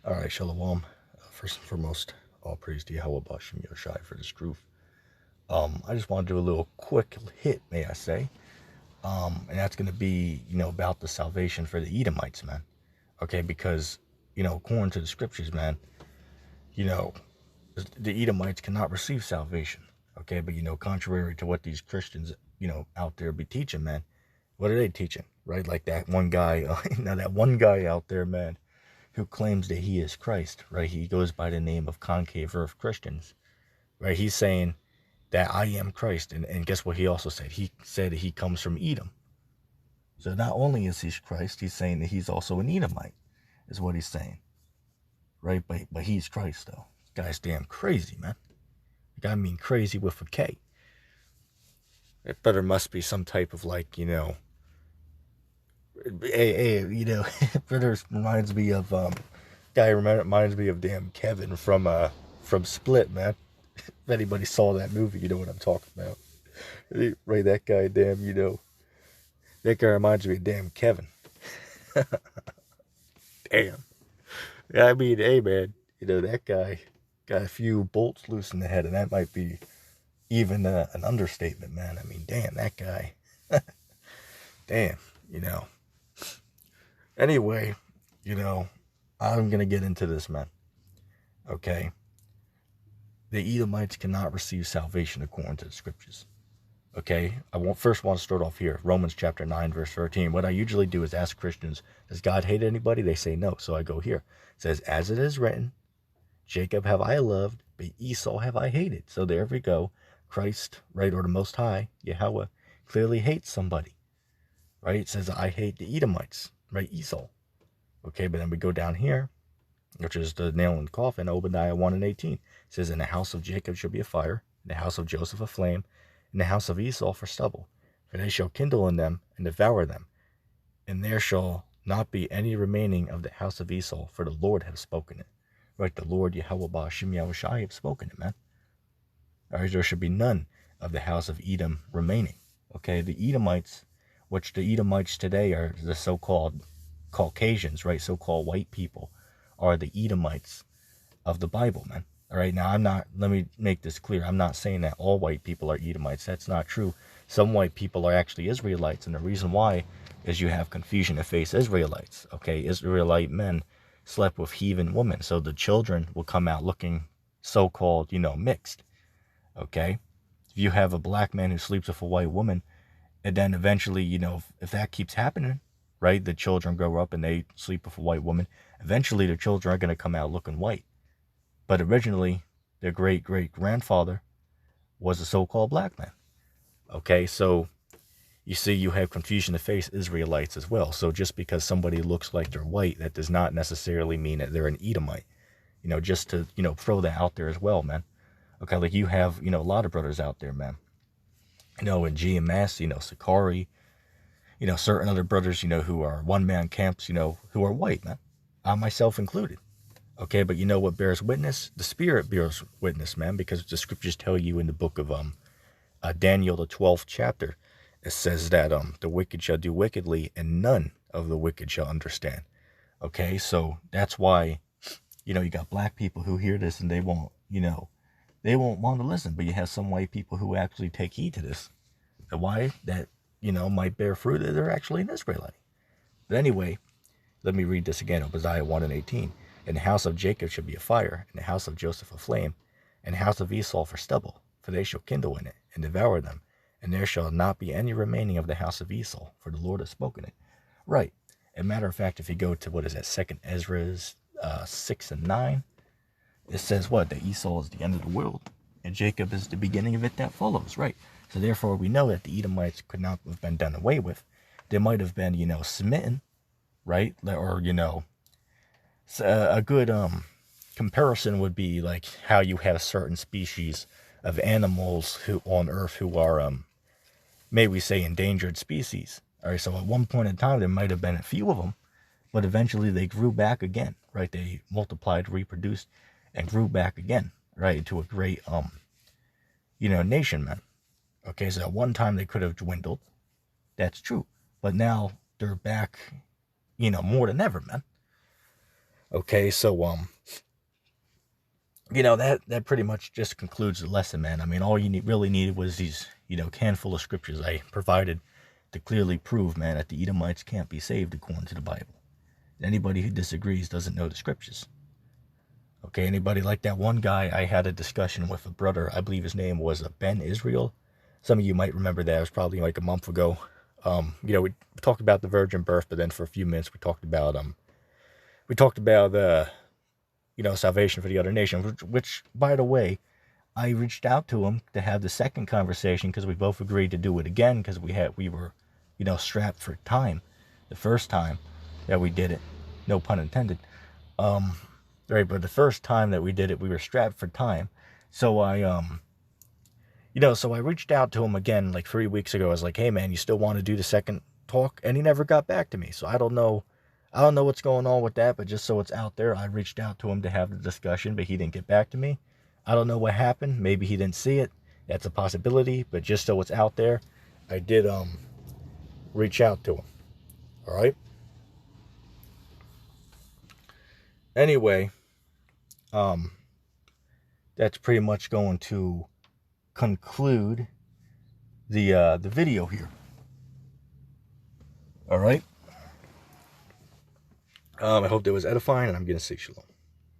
All right, Shalom. First and foremost, all praise to Yahweh Bashim Yoshai for this groove. I just want to do a little quick hit, may I say. And that's going to be, about the salvation for the Edomites, man. Okay, because, according to the scriptures, man, you know, the Edomites cannot receive salvation. Okay, but, contrary to what these Christians, out there be teaching, man, what are they teaching? Right? Like that one guy, now that one guy out there, man, who claims that he is Christ, right? He goes by the name of Concave Earth Christians, right? He's saying that I am Christ. And guess what he also said? He said that he comes from Edom. So not only is he Christ, he's saying that he's also an Edomite, is what he's saying, right? But he's Christ, though. This guy's damn crazy, man. I mean crazy with a K. It better must be some type of brother reminds me of reminds me of damn Kevin from Split, man. If anybody saw that movie, you know what I'm talking about. Right, that guy, damn, that guy reminds me of damn Kevin. Damn. Yeah, I mean, hey, man, that guy got a few bolts loose in the head, and that might be even an understatement, man. I mean, damn, that guy. Damn, Anyway, I'm going to get into this, man. Okay? The Edomites cannot receive salvation according to the scriptures. Okay? First want to start off here. Romans chapter 9, verse 13. What I usually do is ask Christians, does God hate anybody? They say no. So I go here. It says, as it is written, Jacob have I loved, but Esau have I hated. So there we go. Christ, right, or the Most High, Yahweh, clearly hates somebody. Right? It says, I hate the Edomites, right? Esau. Okay, but then we go down here, which is the nail in the coffin, Obadiah 1 and 18. It says, in the house of Jacob shall be a fire, in the house of Joseph a flame, in the house of Esau for stubble. For they shall kindle in them and devour them. And there shall not be any remaining of the house of Esau, for the Lord hath spoken it. Right, the Lord Yahweh Ba'ashim Yahushai have spoken it, man. All right, there should be none of the house of Edom remaining. Okay, the Edomites, which the Edomites today are the so-called Caucasians, right, so-called white people, are the Edomites of the Bible, man. All right, now let me make this clear. I'm not saying that all white people are Edomites. That's not true. Some white people are actually Israelites, and the reason why is you have confusion to face Israelites. Okay, Israelite men slept with heathen women, so the children will come out looking so-called, mixed. Okay, if you have a black man who sleeps with a white woman, and then eventually, if that keeps happening, right, the children grow up and they sleep with a white woman, eventually the children are going to come out looking white. But originally, their great-great-grandfather was a so-called black man. Okay, so you see you have confusion to face Israelites as well. So just because somebody looks like they're white, that does not necessarily mean that they're an Edomite. Just to, throw that out there as well, man. Okay, like you have, a lot of brothers out there, man. In GMS, Sakari, certain other brothers, who are one-man camps, who are white, man. I myself included. Okay, but you know what bears witness? The Spirit bears witness, man, because the scriptures tell you in the book of Daniel, the 12th chapter, it says that the wicked shall do wickedly, and none of the wicked shall understand. Okay, so that's why, you got black people who hear this and they won't want to listen, but you have some white people who actually take heed to this. And why? That, might bear fruit that they're actually an Israelite. But anyway, let me read this again, Obadiah 1 and 18. In the house of Jacob shall be a fire, in the house of Joseph a flame, and the house of Esau for stubble, for they shall kindle in it, and devour them, and there shall not be any remaining of the house of Esau, for the Lord has spoken it. Right. As a matter of fact, if you go to, 2 Ezra 6 and 9, it says what? That Esau is the end of the world, and Jacob is the beginning of it that follows, right? So therefore, we know that the Edomites could not have been done away with. They might have been, smitten, right? Or, a good comparison would be like how you have certain species of animals who on Earth who are, may we say, endangered species. All right, so at one point in time, there might have been a few of them, but eventually they grew back again, right? They multiplied, reproduced, and grew back again, right, into a great, nation, man. Okay, so at one time they could have dwindled. That's true. But now they're back, more than ever, man. Okay, so you know, that pretty much just concludes the lesson, man. I mean, all you really needed was these, you know, handful of scriptures I provided to clearly prove, man, that the Edomites can't be saved according to the Bible. Anybody who disagrees doesn't know the scriptures. Okay, anybody like that one guy I had a discussion with, a brother, I believe his name was Ben Israel. Some of you might remember that. It was probably like a month ago. You know, we talked about the virgin birth, but then for a few minutes we talked about you know, salvation for the other nations, which by the way, I reached out to him to have the second conversation because we both agreed to do it again because we were, you know, strapped for time the first time that we did it. No pun intended. Right, but the first time that we did it, we were strapped for time. So you know, so I reached out to him again like 3 weeks ago. I was like, hey man, you still want to do the second talk? And he never got back to me. So I don't know what's going on with that, but just so it's out there, I reached out to him to have the discussion, but he didn't get back to me. I don't know what happened. Maybe he didn't see it. That's a possibility, but just so it's out there, I did reach out to him. All right? Anyway, that's pretty much going to conclude the video here. All right? I hope that was edifying, and I'm going to say shalom.